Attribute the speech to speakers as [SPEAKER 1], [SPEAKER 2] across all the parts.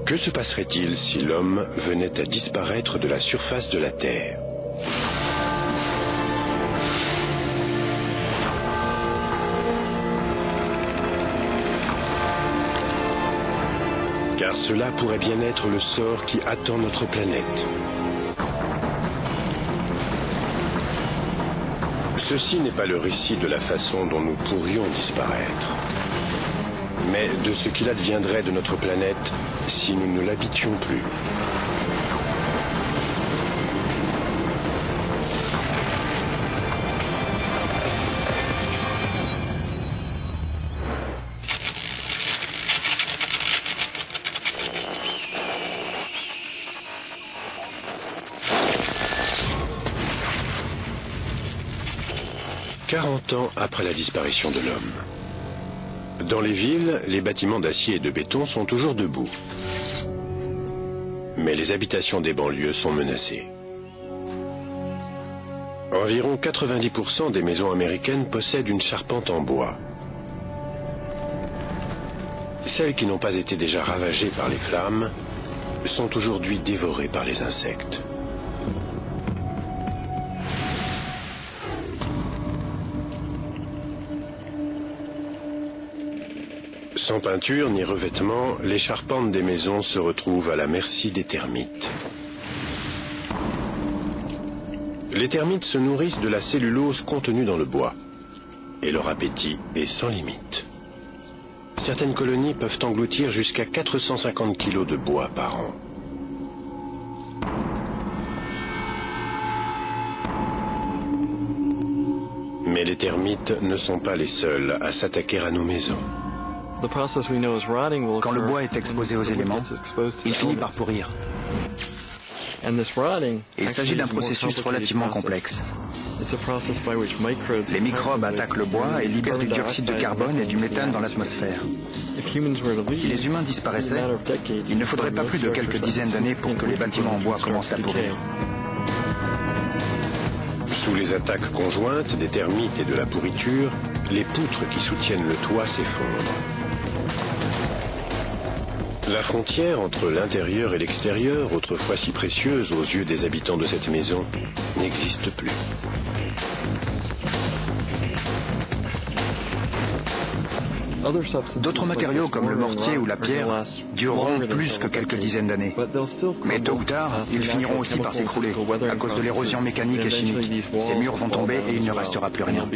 [SPEAKER 1] Que se passerait-il si l'homme venait à disparaître de la surface de la Terre? Car cela pourrait bien être le sort qui attend notre planète. Ceci n'est pas le récit de la façon dont nous pourrions disparaître, mais de ce qu'il adviendrait de notre planète si nous ne l'habitions plus. « 40 ans après la disparition de l'homme. Dans les villes, les bâtiments d'acier et de béton sont toujours debout. Mais les habitations des banlieues sont menacées. Environ 90% des maisons américaines possèdent une charpente en bois. Celles qui n'ont pas été déjà ravagées par les flammes sont aujourd'hui dévorées par les insectes. Sans peinture ni revêtement, les charpentes des maisons se retrouvent à la merci des termites. Les termites se nourrissent de la cellulose contenue dans le bois, et leur appétit est sans limite. Certaines colonies peuvent engloutir jusqu'à 450 kg de bois par an. Mais les termites ne sont pas les seuls à s'attaquer à nos maisons.
[SPEAKER 2] Quand le bois est exposé aux éléments, il finit par pourrir. Il s'agit d'un processus relativement complexe. Les microbes attaquent le bois et libèrent du dioxyde de carbone et du méthane dans l'atmosphère. Si les humains disparaissaient, il ne faudrait pas plus de quelques dizaines d'années pour que les bâtiments en bois commencent à pourrir.
[SPEAKER 1] Sous les attaques conjointes des termites et de la pourriture, les poutres qui soutiennent le toit s'effondrent. La frontière entre l'intérieur et l'extérieur, autrefois si précieuse aux yeux des habitants de cette maison, n'existe plus.
[SPEAKER 2] D'autres matériaux comme le mortier ou la pierre dureront plus que quelques dizaines d'années. Mais tôt ou tard, ils finiront aussi par s'écrouler à cause de l'érosion mécanique et chimique. Ces murs vont tomber et il ne restera plus rien.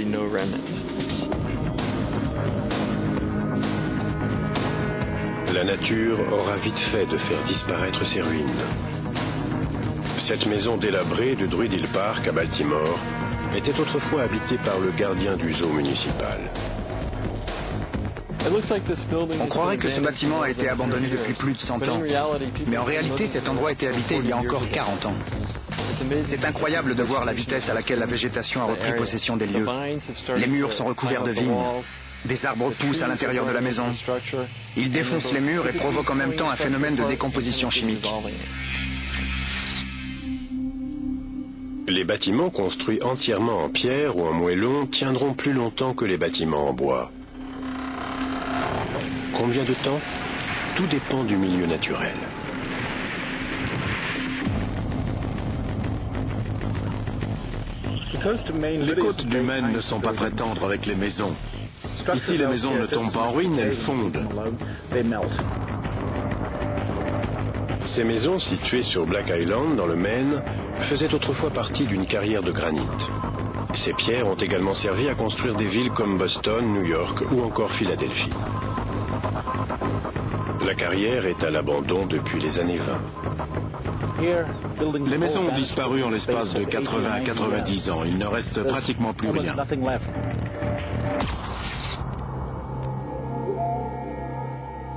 [SPEAKER 1] La nature aura vite fait de faire disparaître ces ruines. Cette maison délabrée de Druid Hill Park à Baltimore était autrefois habitée par le gardien du zoo municipal.
[SPEAKER 2] On croirait que ce bâtiment a été abandonné depuis plus de 100 ans. Mais en réalité, cet endroit a été habité il y a encore 40 ans. C'est incroyable de voir la vitesse à laquelle la végétation a repris possession des lieux. Les murs sont recouverts de vignes. Des arbres poussent à l'intérieur de la maison. Ils défoncent les murs et provoquent en même temps un phénomène de décomposition chimique.
[SPEAKER 1] Les bâtiments construits entièrement en pierre ou en moellon tiendront plus longtemps que les bâtiments en bois. Combien de temps? Tout dépend du milieu naturel.
[SPEAKER 3] Les côtes du Maine ne sont pas très tendres avec les maisons. Ici, les maisons ne tombent pas en ruine, elles fondent.
[SPEAKER 1] Ces maisons, situées sur Black Island, dans le Maine, faisaient autrefois partie d'une carrière de granit. Ces pierres ont également servi à construire des villes comme Boston, New York ou encore Philadelphie. La carrière est à l'abandon depuis les années 20.
[SPEAKER 3] Les maisons ont disparu en l'espace de 80 à 90 ans. Il ne reste pratiquement plus rien.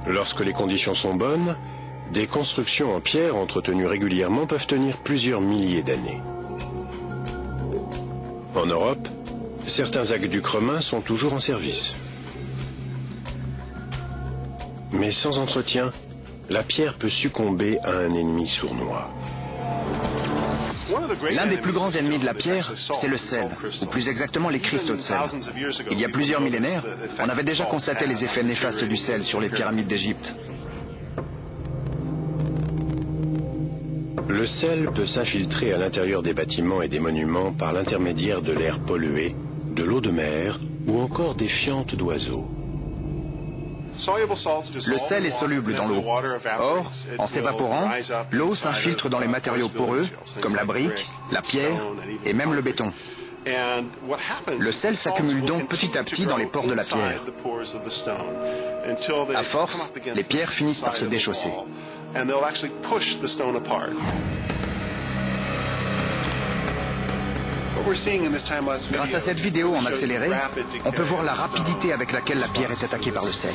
[SPEAKER 1] Lorsque les conditions sont bonnes, des constructions en pierre entretenues régulièrement peuvent tenir plusieurs milliers d'années. En Europe, certains aqueducs romains sont toujours en service. Mais sans entretien, la pierre peut succomber à un ennemi sournois.
[SPEAKER 2] L'un des plus grands ennemis de la pierre, c'est le sel, ou plus exactement les cristaux de sel. Il y a plusieurs millénaires, on avait déjà constaté les effets néfastes du sel sur les pyramides d'Égypte.
[SPEAKER 1] Le sel peut s'infiltrer à l'intérieur des bâtiments et des monuments par l'intermédiaire de l'air pollué, de l'eau de mer ou encore des fientes d'oiseaux.
[SPEAKER 2] Le sel est soluble dans l'eau. Or, en s'évaporant, l'eau s'infiltre dans les matériaux poreux, comme la brique, la pierre et même le béton. Le sel s'accumule donc petit à petit dans les pores de la pierre. À force, les pierres finissent par se déchausser. Grâce à cette vidéo en accéléré, on peut voir la rapidité avec laquelle la pierre est attaquée par le sel.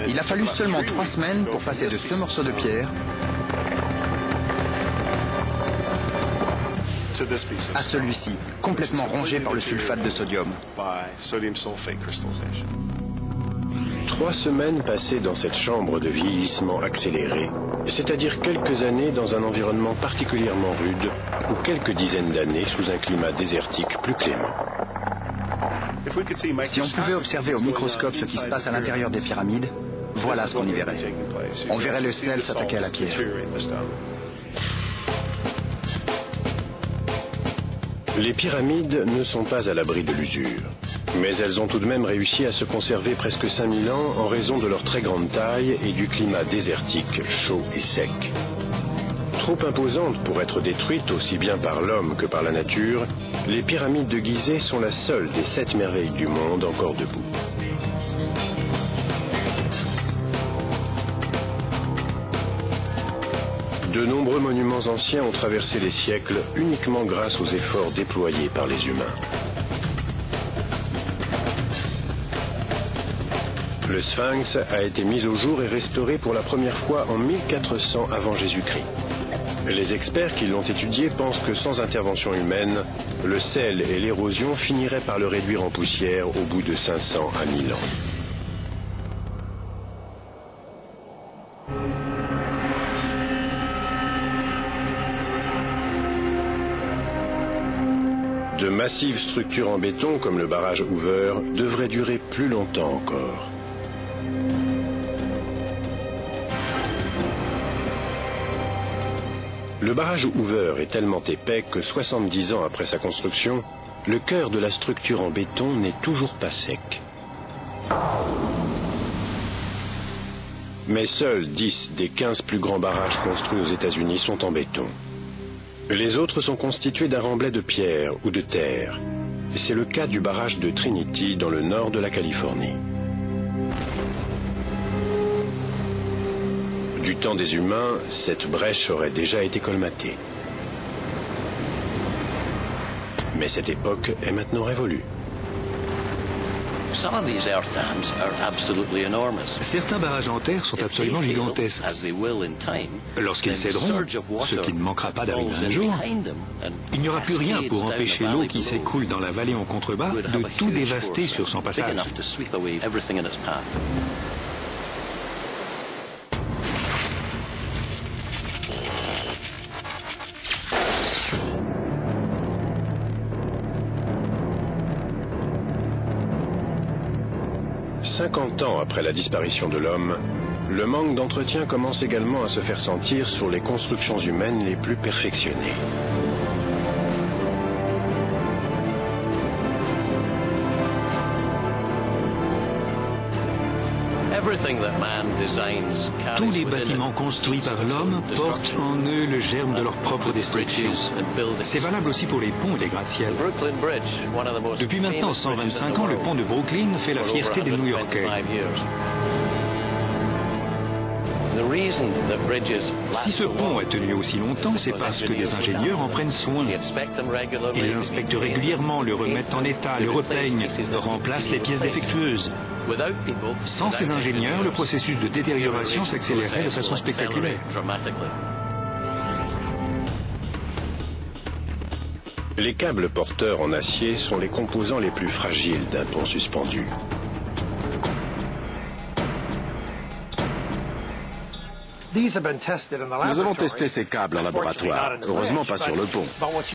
[SPEAKER 2] Il a fallu seulement 3 semaines pour passer de ce morceau de pierre à celui-ci, complètement rongé par le sulfate de sodium.
[SPEAKER 1] 3 semaines passées dans cette chambre de vieillissement accéléré, c'est-à-dire quelques années dans un environnement particulièrement rude ou quelques dizaines d'années sous un climat désertique plus clément.
[SPEAKER 2] Si on pouvait observer au microscope ce qui se passe à l'intérieur des pyramides, voilà ce qu'on y verrait. On verrait le sel s'attaquer à la pierre.
[SPEAKER 1] Les pyramides ne sont pas à l'abri de l'usure, mais elles ont tout de même réussi à se conserver presque 5000 ans en raison de leur très grande taille et du climat désertique, chaud et sec. Trop imposantes pour être détruites aussi bien par l'homme que par la nature, les pyramides de Gizeh sont la seule des 7 merveilles du monde encore debout. De nombreux monuments anciens ont traversé les siècles uniquement grâce aux efforts déployés par les humains. Le Sphinx a été mis au jour et restauré pour la première fois en 1400 avant Jésus-Christ. Les experts qui l'ont étudié pensent que sans intervention humaine, le sel et l'érosion finiraient par le réduire en poussière au bout de 500 à 1000 ans. De massives structures en béton, comme le barrage Hoover, devraient durer plus longtemps encore. Le barrage Hoover est tellement épais que 70 ans après sa construction, le cœur de la structure en béton n'est toujours pas sec. Mais seuls 10 des 15 plus grands barrages construits aux États-Unis sont en béton. Les autres sont constitués d'un remblai de pierre ou de terre. C'est le cas du barrage de Trinity dans le nord de la Californie. Du temps des humains, cette brèche aurait déjà été colmatée. Mais cette époque est maintenant révolue.
[SPEAKER 4] Certains barrages en terre sont absolument gigantesques. Lorsqu'ils céderont, ce qui ne manquera pas d'arriver un jour, il n'y aura plus rien pour empêcher l'eau qui s'écoule dans la vallée en contrebas de tout dévaster sur son passage.
[SPEAKER 1] $50 ans après la disparition de l'homme, le manque d'entretien commence également à se faire sentir sur les constructions humaines les plus perfectionnées.
[SPEAKER 4] Tous les bâtiments construits par l'homme portent en eux le germe de leur propre destruction. C'est valable aussi pour les ponts et les gratte-ciels. Depuis maintenant 125 ans, le pont de Brooklyn fait la fierté des New-Yorkais. Si ce pont a tenu aussi longtemps, c'est parce que des ingénieurs en prennent soin. Ils l'inspectent régulièrement, le remettent en état, le repeignent, remplacent les pièces défectueuses. Sans ces ingénieurs, le processus de détérioration s'accélérerait de façon spectaculaire.
[SPEAKER 1] Les câbles porteurs en acier sont les composants les plus fragiles d'un pont suspendu.
[SPEAKER 3] Nous avons testé ces câbles en laboratoire, heureusement pas sur le pont.